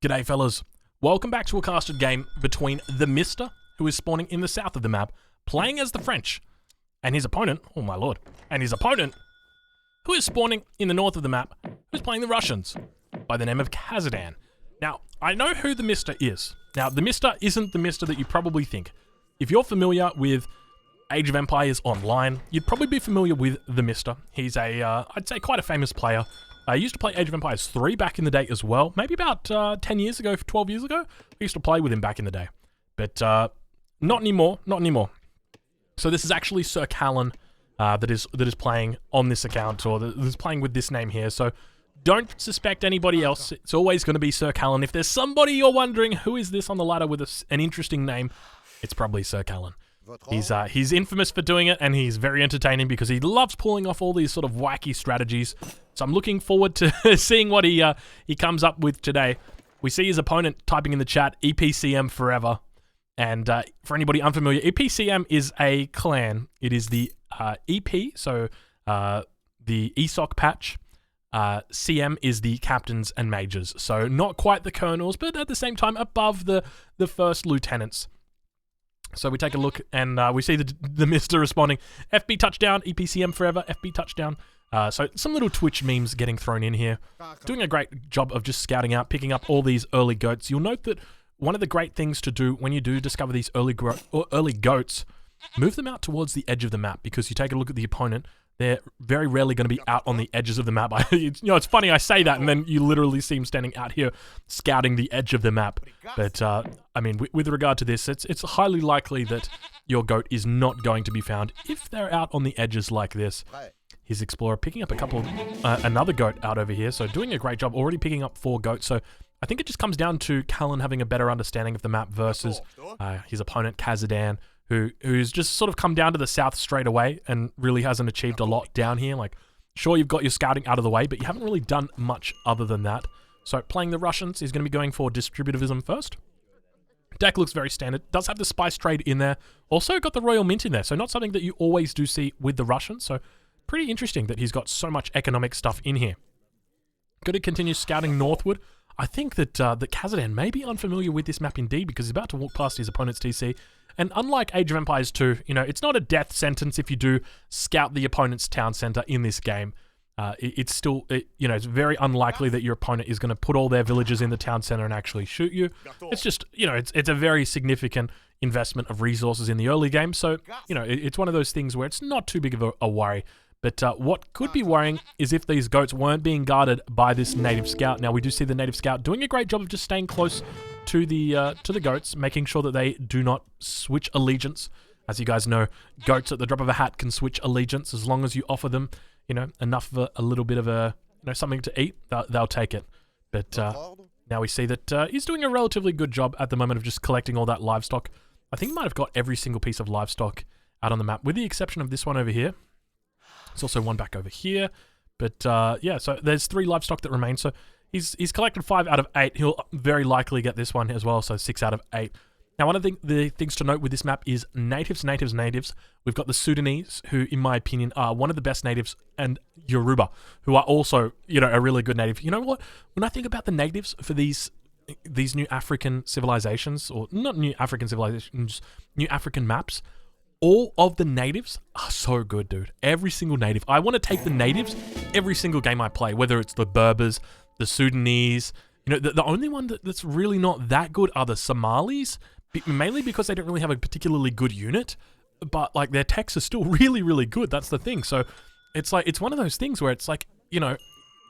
G'day fellas, welcome back to a casted game between the Mister, who is spawning in the south of the map, playing as the French, and his opponent, oh my lord, and his opponent, who is spawning in the north of the map, who's playing the Russians, by the name of Kazadan. Now, I know who the Mister is. Now, the Mister isn't the Mister that you probably think. If you're familiar with Age of Empires Online, you'd probably be familiar with the Mister. He's a, I'd say quite a famous player. I used to play Age of Empires 3 back in the day as well. Maybe about 10 years ago, 12 years ago. I used to play with him back in the day. But not anymore, not anymore. So this is actually Sir Callan that is playing on this account, or that is playing with this name here. So don't suspect anybody else. It's always going to be Sir Callan. If there's somebody you're wondering, who is this on the ladder with an interesting name, it's probably Sir Callan. He's infamous for doing it, and he's very entertaining because he loves pulling off all these sort of wacky strategies. So I'm looking forward to seeing what he comes up with today. We see his opponent typing in the chat, EPCM forever. And for anybody unfamiliar, EPCM is a clan. It is the EP, so the ESOC patch. CM is the captains and majors. So not quite the colonels, but at the same time above the first lieutenants. So we take a look, and we see the Mister responding, FB touchdown, EPCM forever, FB touchdown. So some little Twitch memes getting thrown in here. Doing a great job of just scouting out, picking up all these early goats. You'll note that one of the great things to do when you do discover these early goats, move them out towards the edge of the map, because you take a look at the opponent, they're very rarely going to be out on the edges of the map. It's funny I say that, and then you literally see him standing out here scouting the edge of the map. But, I mean, with regard to this, it's highly likely that your goat is not going to be found if they're out on the edges like this. His explorer picking up a couple, another goat out over here, so doing a great job, already picking up 4 goats. So I think it just comes down to Callan having a better understanding of the map versus his opponent, Kazadan, who's just sort of come down to the south straight away and really hasn't achieved a lot down here. Like, sure, you've got your scouting out of the way, but you haven't really done much other than that. So playing the Russians, he's going to be going for distributivism first. Deck looks very standard. Does have the spice trade in there. Also got the Royal Mint in there, so not something that you always do see with the Russians. So pretty interesting that he's got so much economic stuff in here. Going to continue scouting northward. I think that Kazadan may be unfamiliar with this map indeed, because he's about to walk past his opponent's TC. And unlike Age of Empires 2, you know, it's not a death sentence if you do scout the opponent's town center in this game. It's still, you know, it's very unlikely that your opponent is going to put all their villagers in the town center and actually shoot you. It's just, you know, it's a very significant investment of resources in the early game. So, you know, it's one of those things where it's not too big of a worry. But what could be worrying is if these goats weren't being guarded by this native scout. Now, we do see the native scout doing a great job of just staying close to the goats, making sure that they do not switch allegiance. As you guys know, goats at the drop of a hat can switch allegiance as long as you offer them, you know, enough of a little bit of something to eat. They'll take it. But now we see that he's doing a relatively good job at the moment of just collecting all that livestock. I think he might have got every single piece of livestock out on the map, with the exception of this one over here. There's also one back over here. But yeah, so there's 3 livestock that remain. So he's collected 5 out of 8. He'll very likely get this one as well, so 6 out of 8. Now, one of the things to note with this map is natives. We've got the Sudanese, who, in my opinion, are one of the best natives, and Yoruba, who are also, you know, a really good native. You know what? When I think about the natives for these new African civilizations, or not new African civilizations, new African maps, all of the natives are so good, dude. Every single native. I want to take the natives every single game I play, whether it's the Berbers, the Sudanese. You know, the only one that's really not that good are the Somalis, mainly because they don't really have a particularly good unit, but like their techs are still really, really good. That's the thing. So it's like, it's one of those things where it's like, you know,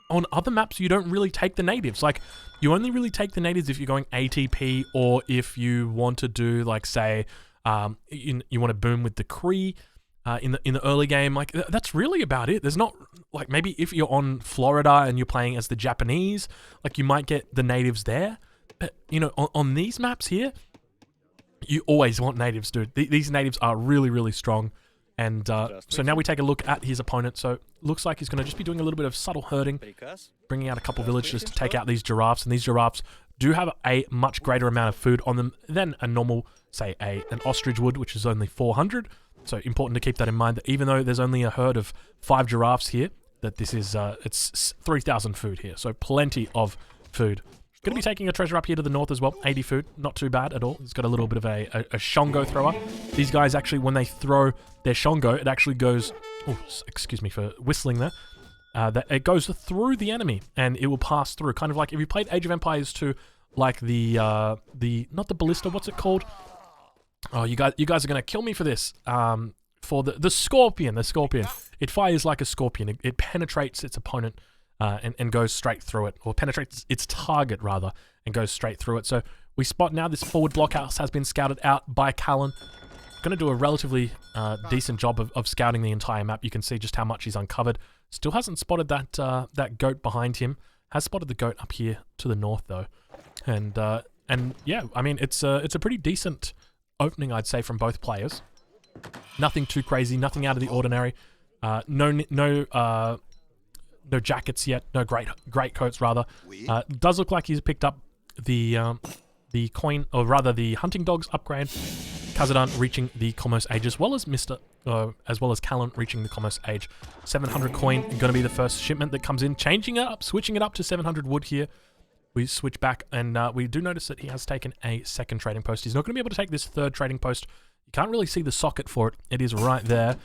on other maps, you don't really take the natives. Like, you only really take the natives if you're going ATP, or if you want to do, like, say, you want to boom with the Cree in the early game. Like, that's really about it. There's not, like, maybe if you're on Florida and you're playing as the Japanese, like, you might get the natives there. But, you know, on these maps here, you always want natives, dude. These natives are really, really strong. And so now we take a look at his opponent. So looks like he's going to just be doing a little bit of subtle herding, bringing out a couple villagers to take out these giraffes. And these giraffes do have a much greater amount of food on them than a normal, say, an ostrich would, which is only 400. So important to keep that in mind, that even though there's only a herd of 5 giraffes here, that this is, it's 3,000 food here. So plenty of food. Going to be taking a treasure up here to the north as well. 80 food, not too bad at all. It's got a little bit of a Shongo thrower. These guys actually, when they throw their Shongo, it actually goes... Oh, excuse me for whistling there. It goes through the enemy, and it will pass through. Kind of like if you played Age of Empires 2, like not the ballista, what's it called? Oh, you guys are going to kill me for this. For the scorpion. It fires like a scorpion. It penetrates its opponent. And goes straight through it, or penetrates its target rather, and goes straight through it. So we spot now this forward blockhouse has been scouted out by Callan. Going to do a relatively decent job of scouting the entire map. You can see just how much he's uncovered. Still hasn't spotted that goat behind him. Has spotted the goat up here to the north though, and yeah, I mean it's a pretty decent opening, I'd say, from both players. Nothing too crazy, nothing out of the ordinary. No jackets yet, no great coats rather. Does look like he's picked up the coin, or rather the hunting dogs upgrade. Kazadan reaching the commerce age, as well as Callan reaching the commerce age. 700 coin going to be the first shipment that comes in. Changing it up, switching it up to 700 wood here. We switch back, and we do notice that he has taken a second trading post. He's not going to be able to take this third trading post. You can't really see the socket for it. It is right there.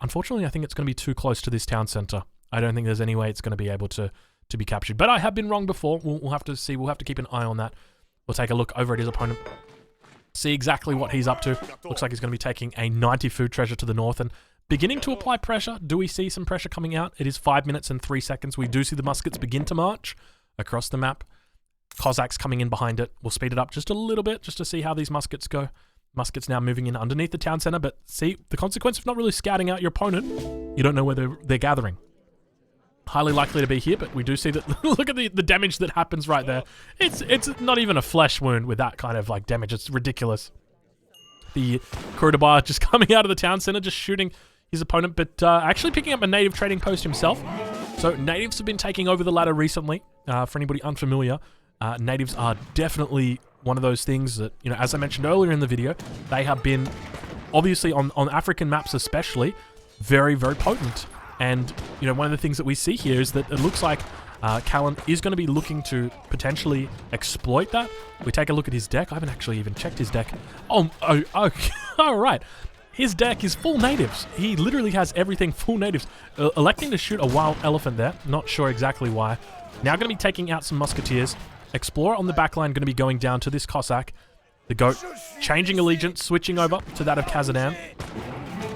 Unfortunately, I think it's going to be too close to this town center. I don't think there's any way it's going to be able to be captured. But I have been wrong before. We'll have to see. We'll have to keep an eye on that. We'll take a look over at his opponent. See exactly what he's up to. Looks like he's going to be taking a 90 food treasure to the north and beginning to apply pressure. Do we see some pressure coming out? It is 5 minutes and 3 seconds. We do see the muskets begin to march across the map. Cossacks coming in behind it. We'll speed it up just a little bit just to see how these muskets go. Muskets now moving in underneath the town center. But see, the consequence of not really scouting out your opponent, you don't know where they're gathering. Highly likely to be here, but we do see that. Look at the damage that happens right there. It's not even a flesh wound with that kind of like damage. It's ridiculous. The Kurdabar just coming out of the town center, just shooting his opponent, but actually picking up a native trading post himself. So natives have been taking over the ladder recently. For anybody unfamiliar, natives are definitely one of those things that, you know, as I mentioned earlier in the video, they have been obviously on African maps especially very, very potent. And, you know, one of the things that we see here is that it looks like Callan is going to be looking to potentially exploit that. We take a look at his deck. I haven't actually even checked his deck. Oh, all right. His deck is full natives. He literally has everything full natives. Electing to shoot a wild elephant there. Not sure exactly why. Now going to be taking out some musketeers. Explorer on the backline going to be going down to this Cossack. The goat changing allegiance, switching over to that of Kazadan.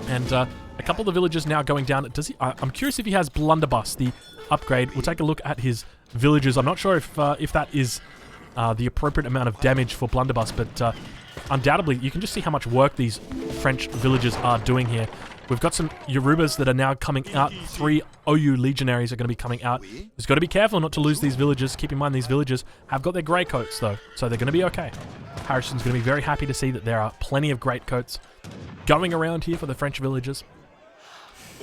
And a couple of the villagers now going down. Does he? I'm curious if he has blunderbuss, the upgrade. We'll take a look at his villagers. I'm not sure if that is the appropriate amount of damage for blunderbuss, but undoubtedly you can just see how much work these French villagers are doing here. We've got some Yorubas that are now coming out. 3 OU legionaries are going to be coming out. Just got to be careful not to lose these villagers. Keep in mind these villagers have got their grey coats though, so they're going to be okay. Harrison's going to be very happy to see that there are plenty of great coats going around here for the French villagers.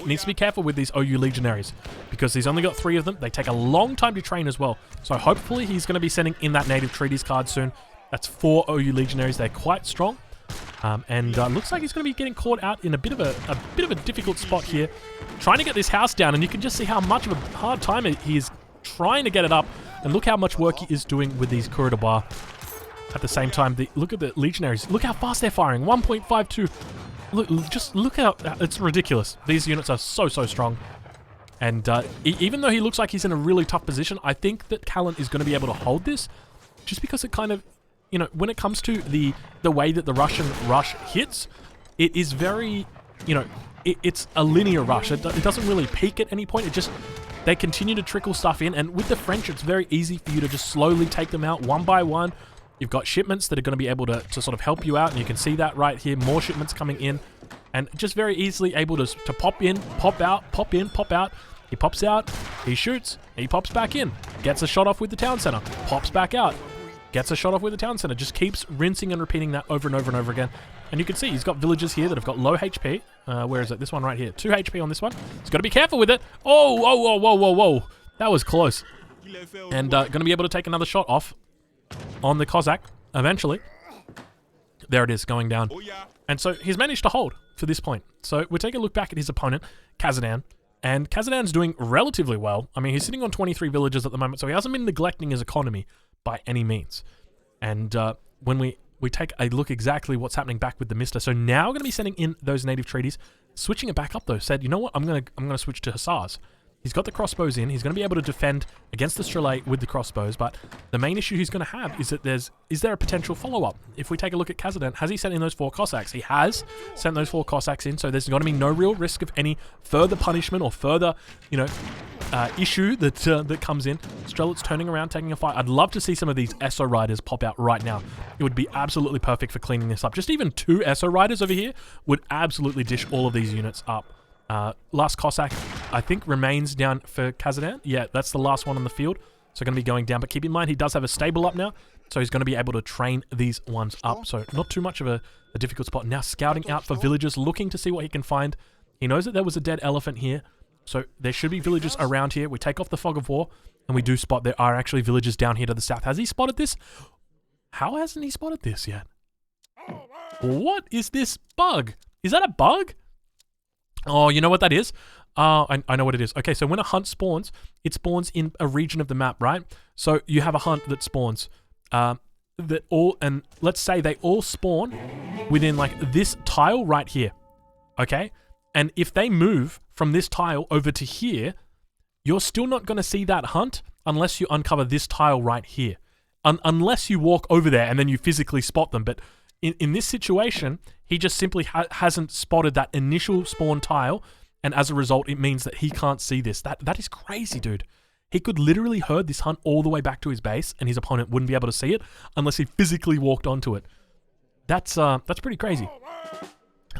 Needs to be careful with these OU legionaries because he's only got 3 of them. They take a long time to train as well. So hopefully he's going to be sending in that native treaties card soon. That's 4 OU legionaries. They're quite strong. And looks like he's going to be getting caught out in a bit of a difficult spot here. Trying to get this house down, and you can just see how much of a hard time he is trying to get it up. And look how much work he is doing with these Kurdabar. At the same time, look at the legionaries. Look how fast they're firing. 1.52. Look how... It's ridiculous. These units are so strong. And even though he looks like he's in a really tough position, I think that Callan is going to be able to hold this. Just because it kind of... You know, when it comes to the way that the Russian rush hits, it is very... You know, it's a linear rush. It doesn't really peak at any point. It just... They continue to trickle stuff in. And with the French, it's very easy for you to just slowly take them out one by one. You've got shipments that are going to be able to sort of help you out, and you can see that right here. More shipments coming in, and just very easily able to pop in, pop out, pop in, pop out. He pops out, he shoots, he pops back in, gets a shot off with the town center, pops back out, gets a shot off with the town center. Just keeps rinsing and repeating that over and over and over again. And you can see he's got villagers here that have got low HP. Where is it? This one right here. 2 HP on this one. He's got to be careful with it. Oh, whoa. That was close. And going to be able to take another shot off on the Cossack eventually. There it is, going down. And so he's managed to hold for this point. So we'll take a look back at his opponent, Kazadan. And Kazadan's doing relatively well. I mean, he's sitting on 23 villagers at the moment, so he hasn't been neglecting his economy. by any means. And when we take a look exactly what's happening back with the Mister, so now we're going to be sending in those native treaties, switching it back up though. Said, you know what, I'm gonna switch to hussars. He's got the crossbows in. He's going to be able to defend against the Strelay with the crossbows, but the main issue he's going to have is that is there a potential follow-up? If we take a look at Kazadin, has he sent in those 4 Cossacks? He has sent those 4 Cossacks in, so there's going to be no real risk of any further punishment or further, issue that comes in. Strelitz turning around, taking a fight. I'd love to see some of these Esso Riders pop out right now. It would be absolutely perfect for cleaning this up. Just even 2 Esso Riders over here would absolutely dish all of these units up. Last Cossack, I think, remains down for Kazadin. Yeah, that's the last one on the field. So going to be going down. But keep in mind, he does have a stable up now. So he's going to be able to train these ones up. So not too much of a difficult spot. Now scouting out for villagers, looking to see what he can find. He knows that there was a dead elephant here. So there should be villagers around here. We take off the fog of war. And we do spot there are actually villagers down here to the south. Has he spotted this? How hasn't he spotted this yet? What is this bug? Is that a bug? Oh, you know what that is? I know what it is. Okay, so when a hunt spawns, it spawns in a region of the map, right? So you have a hunt that spawns, and let's say they all spawn within like this tile right here, okay? And if they move from this tile over to here, you're still not going to see that hunt unless you uncover this tile right here, unless you walk over there and then you physically spot them. But in this situation, he just simply hasn't spotted that initial spawn tile, and as a result, it means that he can't see this. That is crazy, dude. He could literally herd this hunt all the way back to his base, and his opponent wouldn't be able to see it unless he physically walked onto it. That's pretty crazy.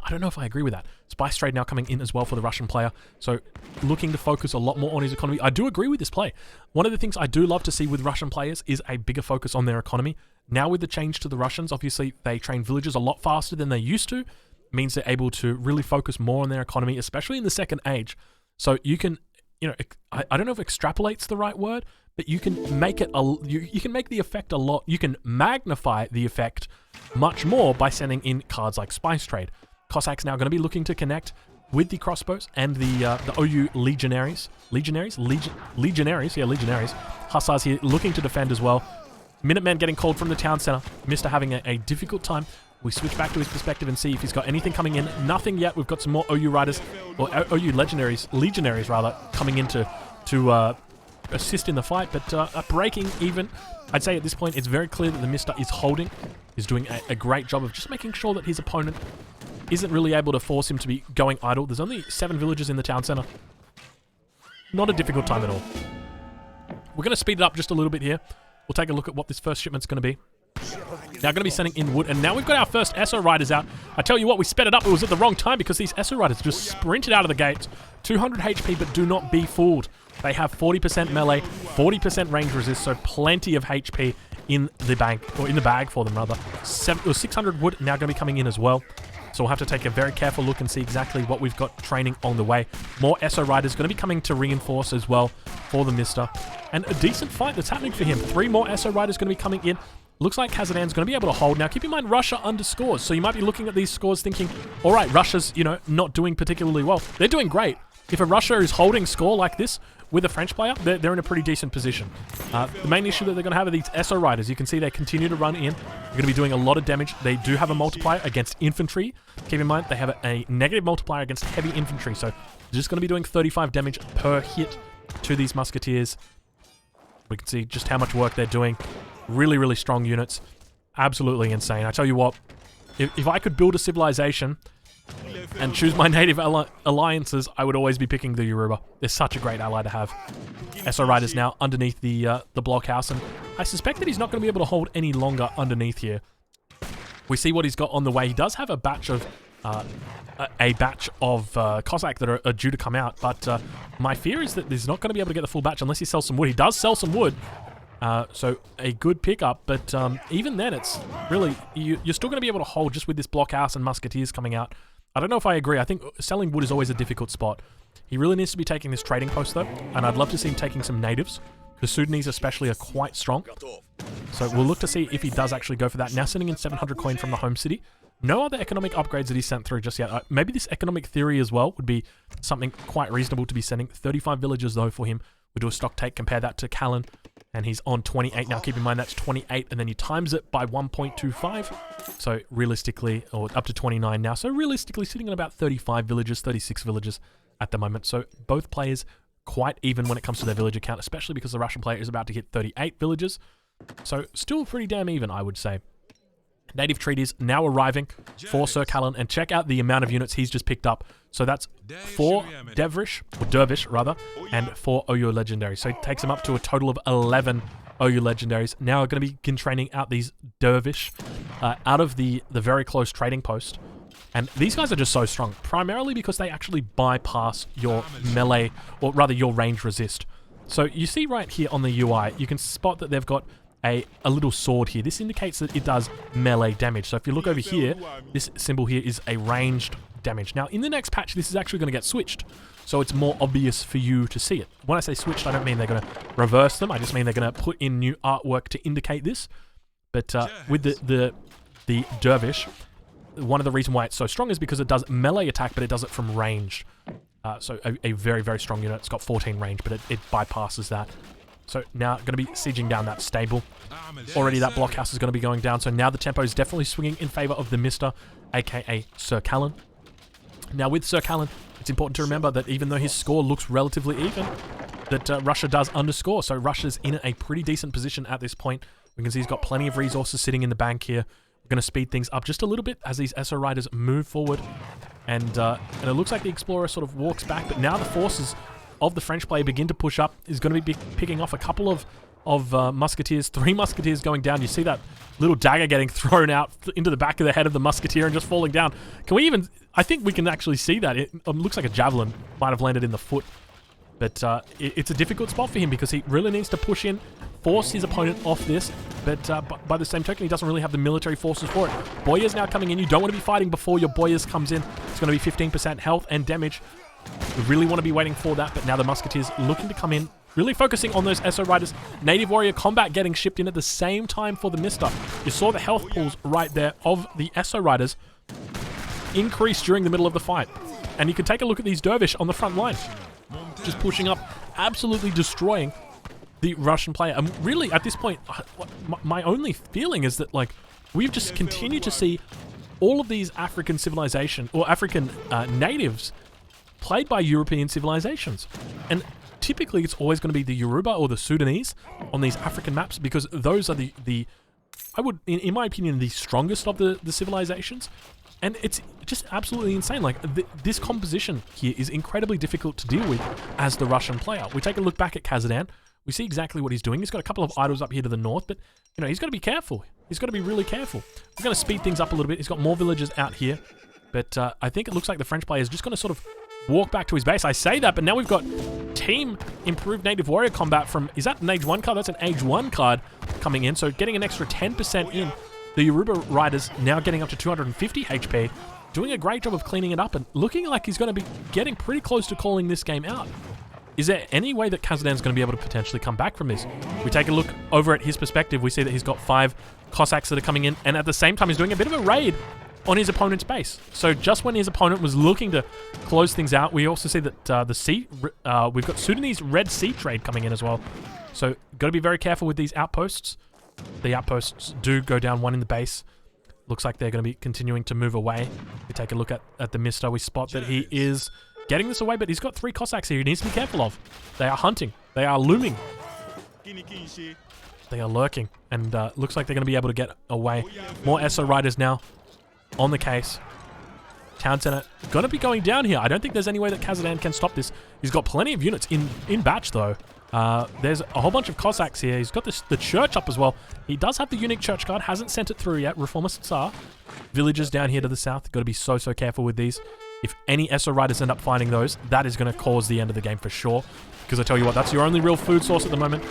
I don't know if I agree with that. Spice trade now coming in as well for the Russian player. So looking to focus a lot more on his economy. I do agree with this play. One of the things I do love to see with Russian players is a bigger focus on their economy. Now with the change to the Russians, obviously they train villagers a lot faster than they used to. It means they're able to really focus more on their economy, especially in the second age. So you can, I don't know if extrapolate's the right word, but you can make it, you can make the effect a lot. You can magnify the effect much more by sending in cards like Spice Trade. Cossacks now going to be looking to connect with the crossbows and the OU legionaries. Legionaries? Yeah, legionaries. Hussars here looking to defend as well. Minutemen getting called from the town center. Mr. having a difficult time. We switch back to his perspective and see if he's got anything coming in. Nothing yet. We've got some more OU riders, or OU legionaries rather, coming in to assist in the fight, but breaking even. I'd say at this point it's very clear that the Mr. is holding. He's doing a great job of just making sure that his opponent isn't really able to force him to be going idle. There's only 7 villagers in the town center. Not a difficult time at all. We're going to speed it up just a little bit here. We'll take a look at what this first shipment's going to be. Now going to be sending in wood, and now we've got our first Esso Riders out. I tell you what, we sped it up. It was at the wrong time because these Esso Riders just sprinted out of the gates. 200 HP, but do not be fooled. They have 40% melee, 40% range resist, so plenty of HP in the bank, or in the bag for them rather. 600 wood now going to be coming in as well. So we'll have to take a very careful look and see exactly what we've got training on the way. More Esso Riders going to be coming to reinforce as well for the Mister. And a decent fight that's happening for him. 3 more Esso Riders going to be coming in. Looks like Kazadin's going to be able to hold. Now, keep in mind, Russia underscores. So you might be looking at these scores thinking, all right, Russia's, not doing particularly well. They're doing great. If a Russia is holding score like this with a French player, they're in a pretty decent position. The main issue that they're going to have are these Esso Riders. You can see they continue to run in. They're going to be doing a lot of damage. They do have a multiplier against infantry. Keep in mind, they have a negative multiplier against heavy infantry. So they're just going to be doing 35 damage per hit to these musketeers. We can see just how much work they're doing. Really, really strong units. Absolutely insane. I tell you what, if I could build a civilization and choose my native alliances, I would always be picking the Yoruba. They're such a great ally to have. Esso Riders now underneath the blockhouse, and I suspect that he's not going to be able to hold any longer underneath here. We see what he's got on the way. He does have a batch of Cossack that are due to come out, but my fear is that he's not going to be able to get the full batch unless he sells some wood. He does sell some wood. So a good pickup, but even then it's really, you're still going to be able to hold just with this blockhouse and musketeers coming out. I don't know if I agree. I think selling wood is always a difficult spot. He really needs to be taking this trading post though, and I'd love to see him taking some natives. The Sudanese especially are quite strong. So we'll look to see if he does actually go for that. Now sending in 700 coin from the home city. No other economic upgrades that he sent through just yet. Maybe this economic theory as well would be something quite reasonable to be sending. 35 villages though for him. We do a stock take, compare that to Callan. And he's on 28 now. Keep in mind that's 28, and then you times it by 1.25. So realistically, or up to 29 now. So realistically, sitting at about 35 villages, 36 villages at the moment. So both players quite even when it comes to their villager count, especially because the Russian player is about to hit 38 villages. So still pretty damn even, I would say. Native treaties now arriving for Sir Callan, and check out the amount of units he's just picked up. So that's 4 Dervish, rather, and 4 OU legendaries. So it takes him up to a total of 11 OU legendaries. Now we're going to begin training out these Dervish out of the very close trading post. And these guys are just so strong, primarily because they actually bypass your melee, or rather your range resist. So you see right here on the UI, you can spot that they've got a little sword here. This indicates that it does melee damage. So if you look over here, this symbol here is a ranged damage. Now, in the next patch, this is actually going to get switched. So it's more obvious for you to see it. When I say switched, I don't mean they're going to reverse them. I just mean they're going to put in new artwork to indicate this. But with the Dervish, one of the reasons why it's so strong is because it does melee attack, but it does it from range. So a very, very strong unit. It's got 14 range, but it bypasses that. So now going to be sieging down that stable. Already that blockhouse is going to be going down. So now the tempo is definitely swinging in favor of the Mr., aka Sir Callan. Now with Sir Callan, it's important to remember that even though his score looks relatively even, that Russia does underscore. So Russia's in a pretty decent position at this point. We can see he's got plenty of resources sitting in the bank here. We're going to speed things up just a little bit as these SO riders move forward. And it looks like the Explorer sort of walks back, but now the forces of the French player begin to push up. Is going to be picking off a couple of musketeers, 3 musketeers going down. You see that little dagger getting thrown out into the back of the head of the musketeer and just falling down. Can we even... I think we can actually see that. It looks like a javelin might have landed in the foot. But it's a difficult spot for him because he really needs to push in, force his opponent off this. But by the same token, he doesn't really have the military forces for it. Boyar's now coming in. You don't want to be fighting before your Boyars comes in. It's going to be 15% health and damage. We really want to be waiting for that, but now the musketeers looking to come in, really focusing on those SO riders. Native warrior combat getting shipped in at the same time for the Mr. You saw the health pools right there of the SO riders increase during the middle of the fight. And you can take a look at these Dervish on the front line, just pushing up, absolutely destroying the Russian player. And really, at this point, my only feeling is that, like, we've just continued to see all of these African civilization, or African natives, played by European civilizations. And typically it's always going to be the Yoruba or the Sudanese on these African maps, because those are I would, in my opinion, the strongest of the civilizations. And it's just absolutely insane. Like, this composition here is incredibly difficult to deal with as the Russian player. We take a look back at Kazadan. We see exactly what he's doing. He's got a couple of idols up here to the north, but, you know, he's got to be careful. He's got to be really careful. We're going to speed things up a little bit. He's got more villagers out here. But I think it looks like the French player is just going to sort of walk back to his base. I say that, but now we've got team improved native warrior combat from... Is that an age 1 card? That's an age 1 card coming in. So getting an extra 10% in. The Yoruba riders now getting up to 250 HP. Doing a great job of cleaning it up and looking like he's going to be getting pretty close to calling this game out. Is there any way that Kazadan's going to be able to potentially come back from this? We take a look over at his perspective. We see that he's got 5 Cossacks that are coming in. And at the same time, he's doing a bit of a raid on his opponent's base. So just when his opponent was looking to close things out, we also see that we've got Sudanese Red Sea trade coming in as well. So got to be very careful with these outposts. The outposts do go down 1 in the base. Looks like they're going to be continuing to move away. We take a look at the Mr. We spot that he is getting this away, but he's got 3 Cossacks here he needs to be careful of. They are hunting. They are looming. They are lurking. And looks like they're going to be able to get away. More SO riders now on the case. Town center going to be going down here. I don't think there's any way that Kazadan can stop this. He's got plenty of units in batch, though. There's a whole bunch of Cossacks here. He's got the church up as well. He does have the unique church card. Hasn't sent it through yet. Reformist Tsar. Villagers down here to the south. Got to be so careful with these. If any SO riders end up finding those, that is going to cause the end of the game for sure. Because I tell you what, that's your only real food source at the moment.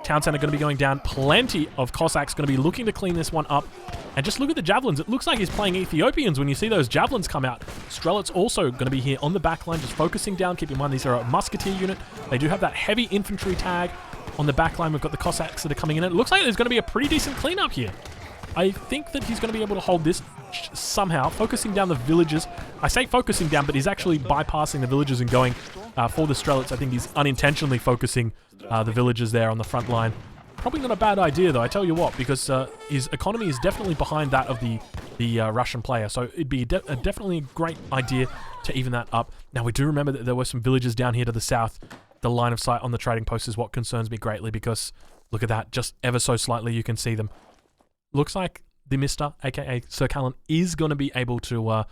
Town center going to be going down. Plenty of Cossacks going to be looking to clean this one up. And just look at the javelins. It looks like he's playing Ethiopians when you see those javelins come out. Strelitz also going to be here on the back line, just focusing down. Keep in mind, these are a musketeer unit. They do have that heavy infantry tag on the back line. We've got the Cossacks that are coming in. It looks like there's going to be a pretty decent cleanup here. I think that he's going to be able to hold this somehow, focusing down the villages. I say focusing down, but he's actually bypassing the villages and going for the Strelitz. I think he's unintentionally focusing the villagers there on the front line. Probably not a bad idea, though, I tell you what, because his economy is definitely behind that of the Russian player. So it'd be definitely a great idea to even that up. Now, we do remember that there were some villages down here to the south. The line of sight on the trading post is what concerns me greatly, because look at that, just ever so slightly you can see them. Looks like the Mr., aka Sir Callan, is going to be able to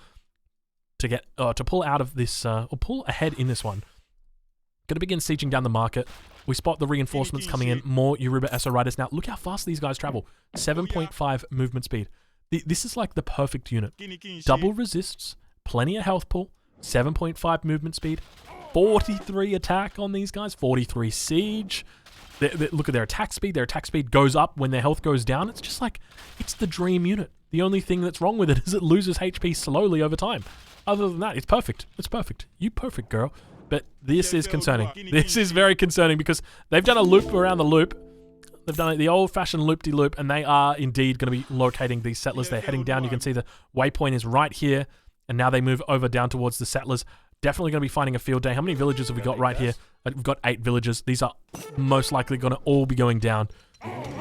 pull out of this, or pull ahead in this one. Going to begin sieging down the market. We spot the reinforcements coming in, more Yoruba SO riders. Now, look how fast these guys travel. 7.5 movement speed. This is like the perfect unit. Double resists, plenty of health pool, 7.5 movement speed, 43 attack on these guys, 43 siege. Look at their attack speed. Their attack speed goes up when their health goes down. It's just like, it's the dream unit. The only thing that's wrong with it is it loses HP slowly over time. Other than that, it's perfect. It's perfect. You perfect, girl. But this is concerning. This is very concerning because they've done a loop around the loop. They've done the old-fashioned loop-de-loop, and they are indeed going to be locating these settlers. They're heading down. You can see the waypoint is right here, and now they move over down towards the settlers. Definitely going to be finding a field day. How many villages have we got right here? We've got 8 villages. These are most likely going to all be going down.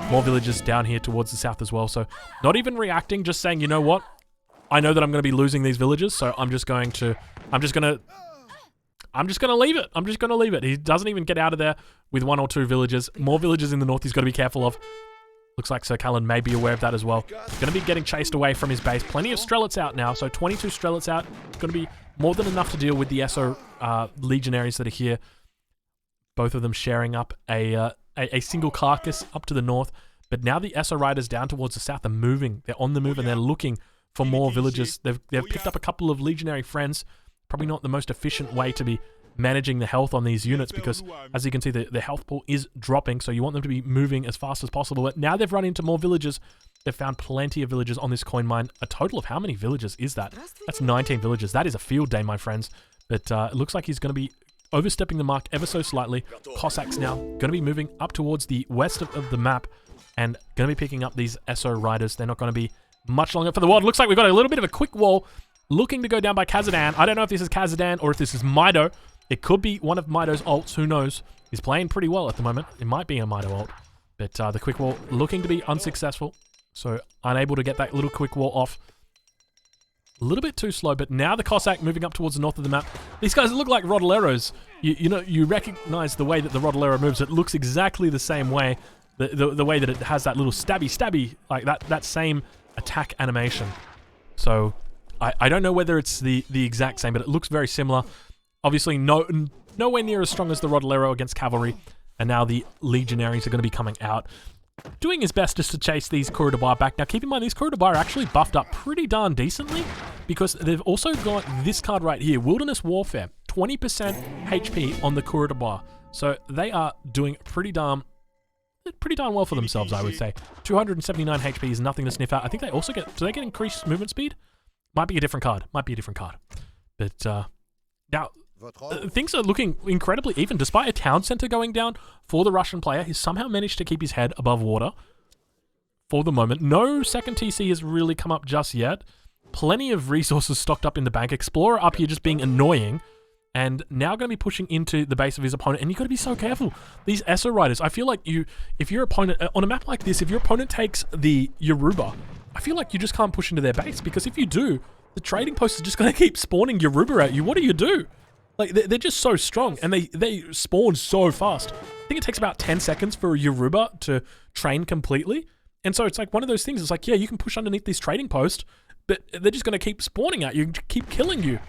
More villages down here towards the south as well. So not even reacting, just saying, you know what? I know that I'm going to be losing these villages, so I'm just going to leave it. I'm just going to leave it. He doesn't even get out of there with 1 or 2 villages. More villages in the north he's got to be careful of. Looks like Sir Callan may be aware of that as well. Going to be getting chased away from his base. Plenty of strelets out now, so 22 strelets out. Going to be more than enough to deal with the SO legionaries that are here. Both of them sharing up a single carcass up to the north. But now the SO riders down towards the south are moving. They're on the move and they're looking for more villages. They've picked up a couple of legionary friends. Probably not the most efficient way to be managing the health on these units because, as you can see, the health pool is dropping, so you want them to be moving as fast as possible. But now they've run into more villages. They've found plenty of villages on this coin mine. A total of how many villages is that? That's 19 villages. That is a field day, my friends. But it looks like he's going to be overstepping the mark ever so slightly. Cossacks now going to be moving up towards the west of the map and going to be picking up these SO riders. They're not going to be much longer for the wall. It looks like we've got a little bit of a quick wall looking to go down by Kazadan. I don't know if this is Kazadan or if this is Mido. It could be one of Mido's ults. Who knows? He's playing pretty well at the moment. It might be a Mido ult. But the quick wall looking to be unsuccessful. So unable to get that little quick wall off. A little bit too slow. But now the Cossack moving up towards the north of the map. These guys look like Rodoleros. You know, you recognize the way that the Rodolero moves. It looks exactly the same way. The way that it has that little stabby, like that same attack animation. So I don't know whether it's the exact same, but it looks very similar. Obviously, nowhere near as strong as the Rodolero against cavalry, and now the legionaries are going to be coming out. Doing his best just to chase these Coureur de Bois back. Now, keep in mind, these Coureur de Bois are actually buffed up pretty darn decently, because they've also got this card right here, Wilderness Warfare. 20% HP on the Coureur de Bois. So they are doing pretty darn well for themselves, I would say. 279 HP is nothing to sniff at. I think they also get... Do they get increased movement speed? Might be a different card. Might be a different card. But now... things are looking incredibly even. Despite a town center going down for the Russian player, he's somehow managed to keep his head above water for the moment. No second TC has really come up just yet. Plenty of resources stocked up in the bank. Explorer up here just being annoying. And now going to be pushing into the base of his opponent. And you've got to be so careful. These SO riders, I feel like if your opponent, on a map like this, if your opponent takes the Yoruba, I feel like you just can't push into their base. Because if you do, the trading post is just going to keep spawning Yoruba at you. What do you do? Like, they're just so strong, and they spawn so fast. I think it takes about 10 seconds for a Yoruba to train completely. And so it's like one of those things. It's like, yeah, you can push underneath this trading post, but they're just going to keep spawning at you, keep killing you.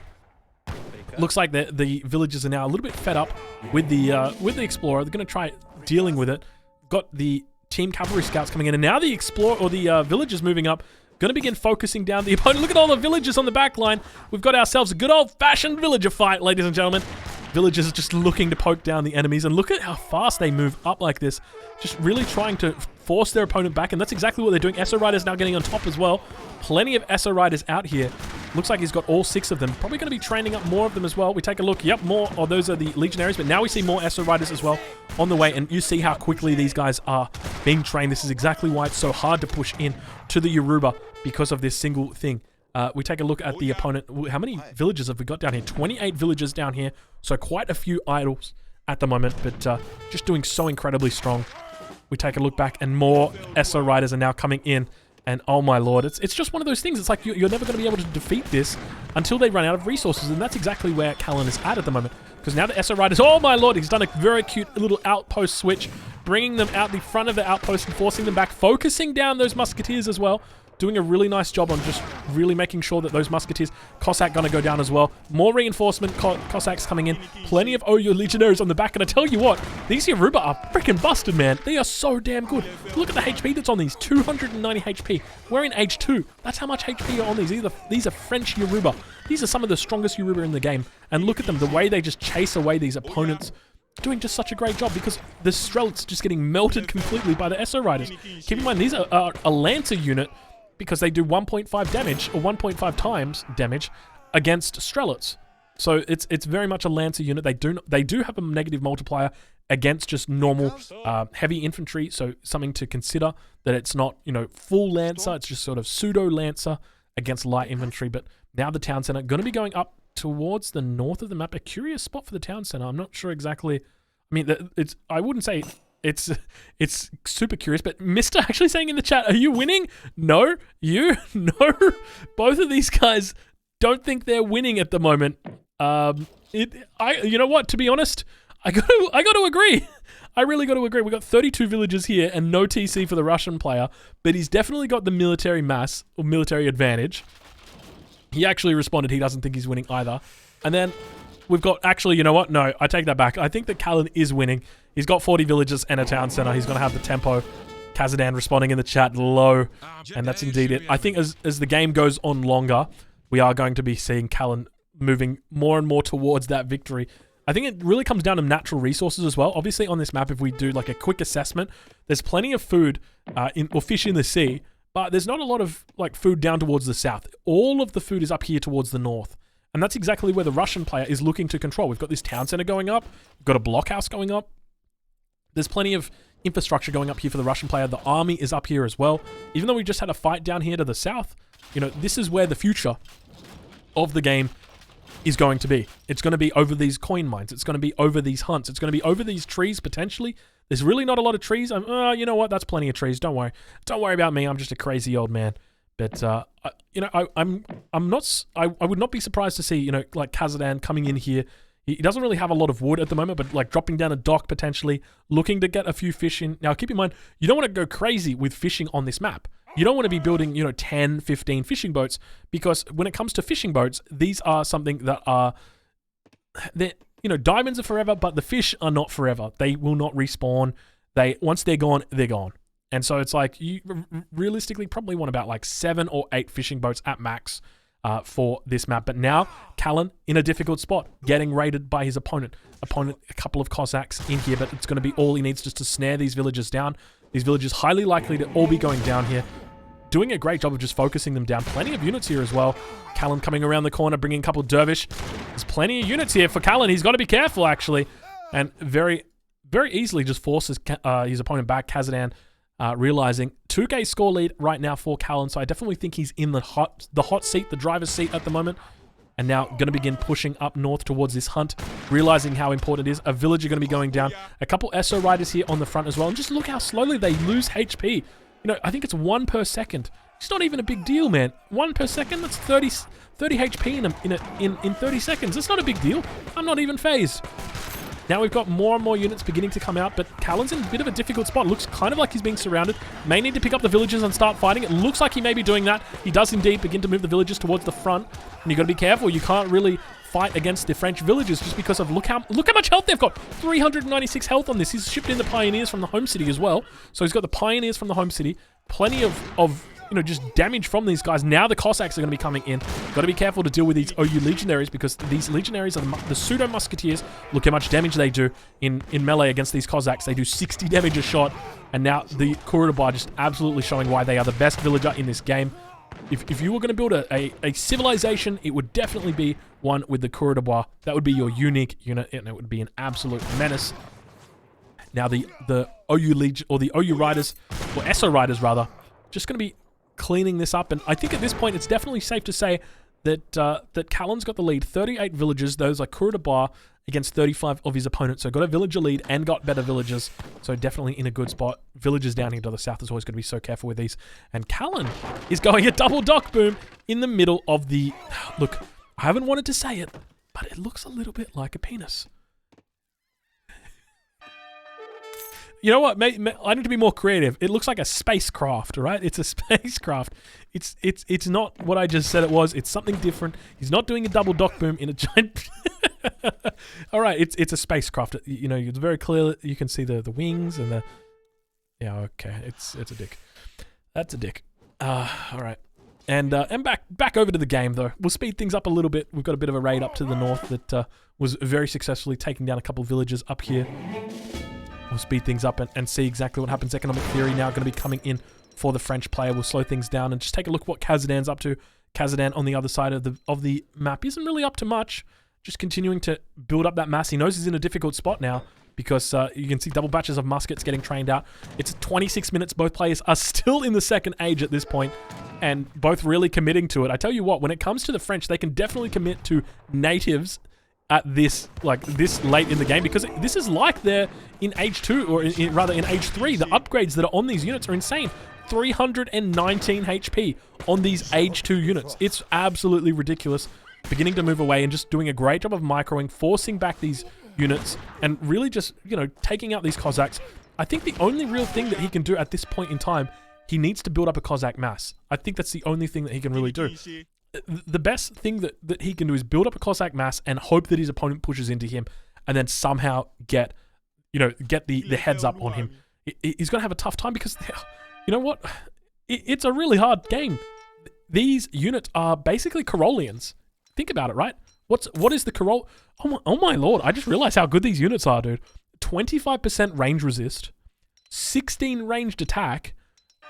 Looks like the villagers are now a little bit fed up with the Explorer. They're going to try dealing with it. Got the team cavalry scouts coming in, and now the Explorer, or the villagers moving up, going to begin focusing down the opponent. Look at all the villagers on the back line. We've got ourselves a good old-fashioned villager fight, ladies and gentlemen. Villagers are just looking to poke down the enemies. And look at how fast they move up like this. Just really trying to force their opponent back. And that's exactly what they're doing. SO Riders now getting on top as well. Plenty of SO Riders out here. Looks like he's got all 6 of them. Probably going to be training up more of them as well. We take a look. Yep, more. Oh, those are the Legionaries. But now we see more SO Riders as well on the way. And you see how quickly these guys are being trained. This is exactly why it's so hard to push in to the Yoruba, because of this single thing. We take a look at the opponent. How many villages have we got down here? 28 villages down here. So quite a few idols at the moment, but just doing so incredibly strong. we take a look back, and more SO Riders are now coming in. And oh my lord, it's just one of those things. It's like you're never going to be able to defeat this until they run out of resources. And that's exactly where Callan is at the moment. Because now the SO Riders, oh my lord, he's done a very cute little outpost switch, bringing them out the front of the outpost and forcing them back, focusing down those musketeers as well. Doing a really nice job on just really making sure that those musketeers, Cossack gonna go down as well. More reinforcement, Cossacks coming in. Plenty of OU legionaries on the back. And I tell you what, these Yoruba are freaking busted, man. They are so damn good. Look at the HP that's on these, 290 HP. We're in age 2. That's how much HP are on these. These are French Yoruba. These are some of the strongest Yoruba in the game. And look at them, the way they just chase away these opponents. Doing just such a great job because the Strelts just getting melted completely by the SO Riders. Keep in mind, these are a Lancer unit, because they do 1.5 damage, or 1.5 times damage against Strelets. So it's very much a Lancer unit. They do have a negative multiplier against just normal heavy infantry, so something to consider, that it's not, you know, full Lancer, it's just sort of pseudo Lancer against light infantry. But now the town center going to be going up towards the north of the map. A curious spot for the town center. I'm not sure exactly. I mean, I wouldn't say it's super curious, but Mr. actually saying in the chat, are you winning? No. You? No. Both of these guys don't think they're winning at the moment. You know what? To be honest, I got to agree. I really got to agree. We got 32 villages here and no TC for the Russian player, but he's definitely got the military mass or military advantage. He actually responded he doesn't think he's winning either. And then we've got, actually, you know what? No, I take that back. I think that Callan is winning. He's got 40 villages and a town center. He's going to have the tempo. Kazadan responding in the chat, low. And that's indeed it. I think as the game goes on longer, we are going to be seeing Callan moving more and more towards that victory. I think it really comes down to natural resources as well. Obviously, on this map, if we do like a quick assessment, there's plenty of food or fish in the sea, but there's not a lot of like food down towards the south. All of the food is up here towards the north. And that's exactly where the Russian player is looking to control. We've got this town center going up. We've got a blockhouse going up. There's plenty of infrastructure going up here for the Russian player. The army is up here as well. Even though we just had a fight down here to the south, you know, this is where the future of the game is going to be. It's going to be over these coin mines. It's going to be over these hunts. It's going to be over these trees, potentially. There's really not a lot of trees. You know what? That's plenty of trees. Don't worry. Don't worry about me. I'm just a crazy old man. But, you know, I would not be surprised to see, you know, like Kazadan coming in here. He doesn't really have a lot of wood at the moment, but like dropping down a dock potentially, looking to get a few fish in. Now, keep in mind, you don't want to go crazy with fishing on this map. You don't want to be building, you know, 10, 15 fishing boats, because when it comes to fishing boats, these are something that are, you know, diamonds are forever, but the fish are not forever. They will not respawn. Once they're gone, they're gone. And so it's like you realistically probably want about like 7 or 8 fishing boats at max for this map. But now Callan in a difficult spot, getting raided by his opponent. A couple of Cossacks in here, but it's going to be all he needs just to snare these villagers down. These villagers highly likely to all be going down here. Doing a great job of just focusing them down. Plenty of units here as well. Callan coming around the corner, bringing a couple of dervish. There's plenty of units here for Callan. He's got to be careful, actually. And very, very easily just forces his opponent back. Kazadan realizing 2K score lead right now for Callan. So I definitely think he's in the hot seat, the driver's seat at the moment. And now going to begin pushing up north towards this hunt, realizing how important it is. A villager going to be going down. A couple SO riders here on the front as well. And just look how slowly they lose HP. You know, I think it's 1 per second. It's not even a big deal, man. 1 per second, that's 30 HP in 30 seconds. That's not a big deal. I'm not even phased. Now we've got more and more units beginning to come out, but Callan's in a bit of a difficult spot. Looks kind of like he's being surrounded. May need to pick up the villagers and start fighting. It looks like he may be doing that. He does indeed begin to move the villagers towards the front. And you've got to be careful. You can't really fight against the French villagers just because of look how much health they've got. 396 health on this. He's shipped in the pioneers from the home city as well. So he's got the pioneers from the home city. Plenty of you know, just damage from these guys. Now the Cossacks are going to be coming in. Got to be careful to deal with these OU legionaries, because these legionaries are the pseudo musketeers. Look how much damage they do in melee against these Cossacks. They do 60 damage a shot. And now the Yoruba just absolutely showing why they are the best villager in this game. If you were going to build a civilization, it would definitely be one with the Yoruba. That would be your unique unit, and it would be an absolute menace. Now the OU Legion, or the OU Riders, or SO Riders rather, just going to be cleaning this up. And I think at this point it's definitely safe to say that Callan's got the lead. 38 villagers. Those are Kurutabar against 35 of his opponents. So got a villager lead and got better villagers. So definitely in a good spot. Villagers down here to the south is always going to be so careful with these. And Callan is going a double dock boom in the middle of the... Look, I haven't wanted to say it, but it looks a little bit like a penis. You know what? I need to be more creative. It looks like a spacecraft, right? It's a spacecraft. It's not what I just said it was. It's something different. He's not doing a double dock boom in a giant... All right, it's a spacecraft. You know, it's very clear. You can see the wings and the... Yeah, okay. It's a dick. That's a dick. All right. And back over to the game, though. We'll speed things up a little bit. We've got a bit of a raid up to the north that was very successfully taking down a couple of villages up here. We'll speed things up and see exactly what happens. Economic theory now going to be coming in for the French player. We'll slow things down and just take a look at what Kazadan's up to. Kazadan on the other side of the map isn't really up to much. Just continuing to build up that mass. He knows he's in a difficult spot now because you can see double batches of muskets getting trained out. It's 26 minutes. Both players are still in the second age at this point and both really committing to it. I tell you what, when it comes to the French, they can definitely commit to natives at this late in the game, because this is like they're in age 2, or rather in age 3. The upgrades that are on these units are insane. 319 HP on these age 2 units. It's absolutely ridiculous. Beginning to move away and just doing a great job of microing, forcing back these units, and really just, you know, taking out these Cossacks. I think the only real thing that he can do at this point in time, he needs to build up a Cossack mass. I think that's the only thing that he can really do. The best thing that he can do is build up a Cossack mass and hope that his opponent pushes into him, and then somehow get the heads up on him. He's going to have a tough time because, you know what? It's a really hard game. These units are basically Carolians. Think about it, right? What is the Carol? Oh my lord! I just realized how good these units are, dude. 25% range resist, 16 ranged attack,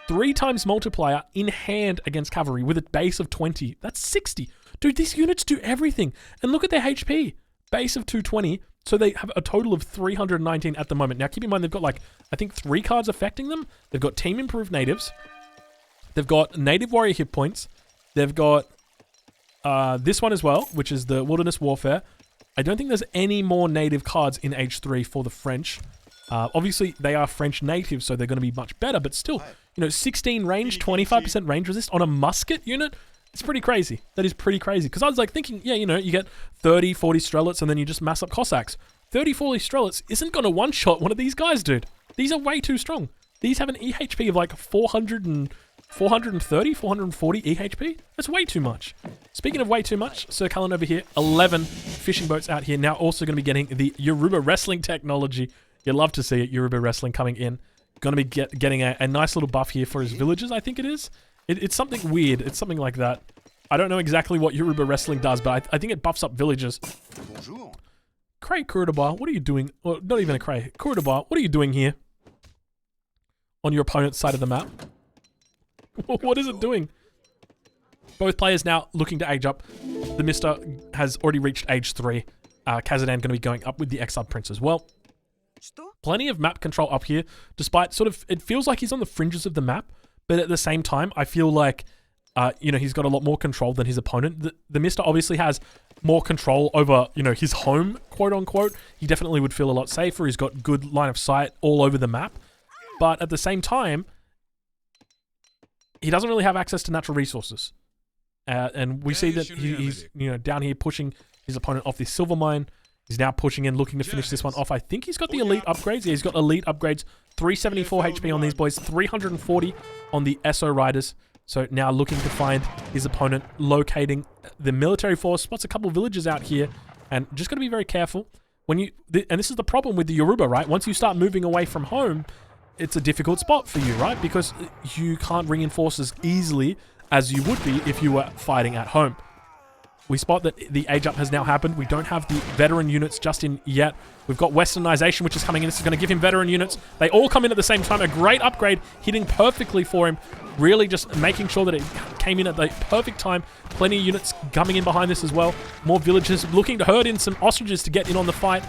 3 times multiplier in hand against cavalry with a base of 20. That's 60. Dude, these units do everything. And look at their HP. Base of 220. So they have a total of 319 at the moment. Now, keep in mind, they've got, like, I think 3 cards affecting them. They've got Team Improved Natives. They've got Native Warrior hit points. They've got this one as well, which is the Wilderness Warfare. I don't think there's any more native cards in Age 3 for the French. Obviously, they are French natives, so they're going to be much better, but still, you know, 16 range, 25% range resist on a musket unit, it's pretty crazy. That is pretty crazy. Because I was like thinking, yeah, you know, you get 30, 40 Strelets, and then you just mass up Cossacks. 30, 40 Strelets isn't going to one-shot one of these guys, dude. These are way too strong. These have an EHP of like 430, 440 EHP. That's way too much. Speaking of way too much, Sir Cullen over here, 11 fishing boats out here. Now also going to be getting the Yoruba wrestling technology. You'd love to see it, Yoruba wrestling coming in. Going to be getting a nice little buff here for his villagers, I think it is. It's something weird. It's something like that. I don't know exactly what Yoruba wrestling does, but I think it buffs up villagers. Bonjour. Cray Kurutabar, what are you doing? Well, not even a Cray. Kurutabar, what are you doing here? On your opponent's side of the map? What is it doing? Both players now looking to age up. The Mister has already reached age 3. Kazadan going to be going up with the Exiled Prince as well. Plenty of map control up here, despite sort of, it feels like he's on the fringes of the map, but at the same time, I feel like, you know, he's got a lot more control than his opponent. The Mister obviously has more control over, you know, his home, quote unquote. He definitely would feel a lot safer. He's got good line of sight all over the map. But at the same time, he doesn't really have access to natural resources. And we see that he's, you know, down here pushing his opponent off this silver mine. He's now pushing in, looking to finish this one off. I think he's got the elite upgrades. Yeah, he's got elite upgrades. 374 HP on these boys. 340 on the SO Riders. So now looking to find his opponent, locating the military force. Spots a couple villages out here. And just got to be very careful. When you, and this is the problem with the Yoruba, right? Once you start moving away from home, it's a difficult spot for you, right? Because you can't reinforce as easily as you would be if you were fighting at home. We spot that the age up has now happened. We don't have the veteran units just in yet. We've got westernization, which is coming in. This is going to give him veteran units. They all come in at the same time. A great upgrade, hitting perfectly for him. Really just making sure that it came in at the perfect time. Plenty of units coming in behind this as well. More villagers looking to herd in some ostriches to get in on the fight.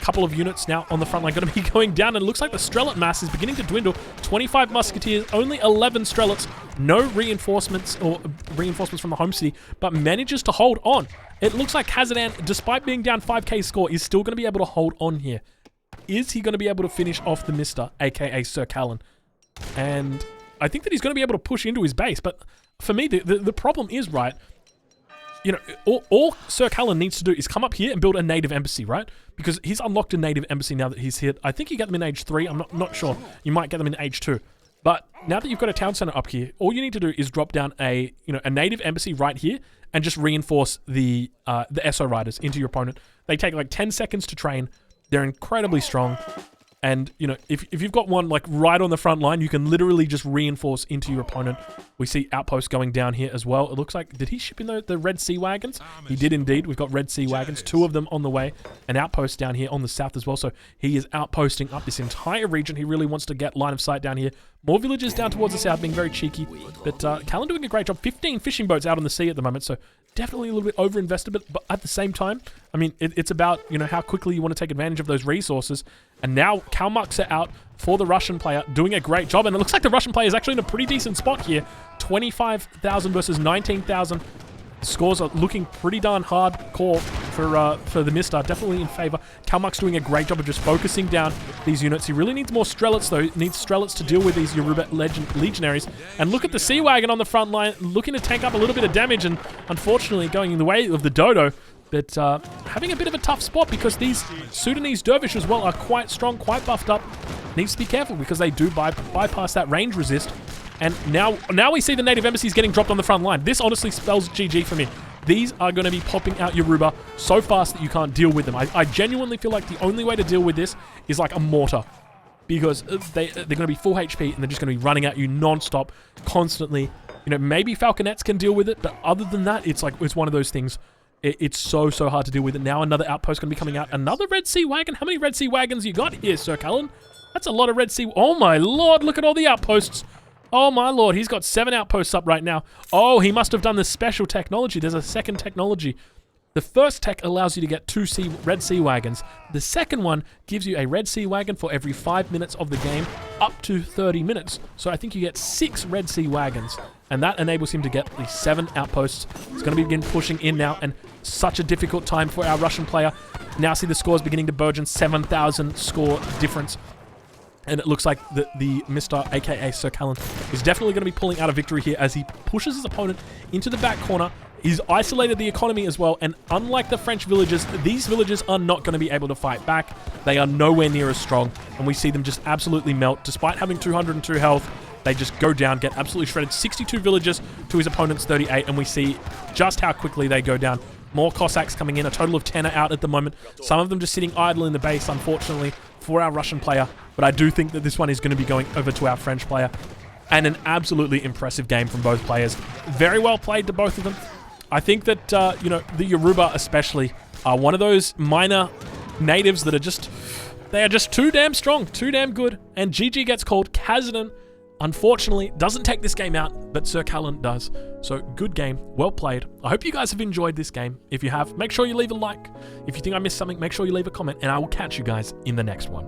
couple of units now on the front line going to be going down, and it looks like the Strelot mass is beginning to dwindle. 25 musketeers, only 11 Strelots, no reinforcements from the home city, but manages to hold on. It looks like Kazadan, despite being down 5k score, is still going to be able to hold on here. Is he going to be able to finish off the Mr., aka Sir Callan? And I think that he's going to be able to push into his base, but for me, the problem is, right, you know, all Sir Callan needs to do is come up here and build a native embassy, right? Because he's unlocked a native embassy now that he's hit. I think you get them in age 3. I'm not sure. You might get them in age 2. But now that you've got a town center up here, all you need to do is drop down a native embassy right here and just reinforce the SO riders into your opponent. They take like 10 seconds to train. They're incredibly strong. And, you know, if you've got one, like, right on the front line, you can literally just reinforce into your opponent. We see outposts going down here as well. It looks like, did he ship in the Red Sea Wagons? He did indeed. We've got Red Sea Wagons, 2 of them on the way. An outpost down here on the south as well. So he is outposting up this entire region. He really wants to get line of sight down here. More villages down towards the south, being very cheeky. But Callan doing a great job. 15 fishing boats out on the sea at the moment, so definitely a little bit over-invested, but at the same time, I mean, it's about, you know, how quickly you want to take advantage of those resources. And now Kalmucks are out for the Russian player, doing a great job. And it looks like the Russian player is actually in a pretty decent spot here. 25,000 versus 19,000. Scores are looking pretty darn hardcore for the Mr. Definitely in favor. Kalmuck's doing a great job of just focusing down these units. He really needs more Strelets, though. He needs Strelets to deal with these Yoruba legionaries. And look at the Sea Wagon on the front line, looking to tank up a little bit of damage, and unfortunately going in the way of the Dodo. But having a bit of a tough spot because these Sudanese dervish as well are quite strong, quite buffed up. Needs to be careful because they do bypass that range resist. And now we see the native embassies getting dropped on the front line. This honestly spells GG for me. These are going to be popping out Yoruba so fast that you can't deal with them. I genuinely feel like the only way to deal with this is like a mortar. Because they're going to be full HP and they're just going to be running at you non-stop, constantly. You know, maybe Falconets can deal with it, but other than that, it's one of those things. It's so hard to deal with it. Now another outpost going to be coming out. Another Red Sea Wagon? How many Red Sea Wagons you got here, Sir Callan? That's a lot of Red Sea... Oh my lord, look at all the outposts. Oh my lord, he's got 7 outposts up right now. Oh, he must have done this special technology. There's a second technology. The first tech allows you to get 2 Red Sea Wagons. The second one gives you a Red Sea Wagon for every 5 minutes of the game, up to 30 minutes. So I think you get 6 Red Sea Wagons. And that enables him to get the 7 outposts. He's going to begin pushing in now, and such a difficult time for our Russian player. Now see the scores beginning to burgeon, 7,000 score difference. And it looks like the Mr. aka Sir Callan is definitely going to be pulling out a victory here as he pushes his opponent into the back corner. He's isolated the economy as well, and unlike the French villages, these villages are not going to be able to fight back. They are nowhere near as strong, and we see them just absolutely melt. Despite having 202 health, they just go down, get absolutely shredded. 62 villages to his opponent's 38, and we see just how quickly they go down. More Cossacks coming in, a total of 10 are out at the moment. Some of them just sitting idle in the base, unfortunately, for our Russian player. But I do think that this one is going to be going over to our French player. And an absolutely impressive game from both players. Very well played to both of them. I think that, you know, the Yoruba especially are one of those minor natives that are just... They are just too damn strong, too damn good. And GG gets called. Kazadan, unfortunately, doesn't take this game out, but Sir Callan does. So, good game, well played. I hope you guys have enjoyed this game. If you have, make sure you leave a like. If you think I missed something, make sure you leave a comment, and I will catch you guys in the next one.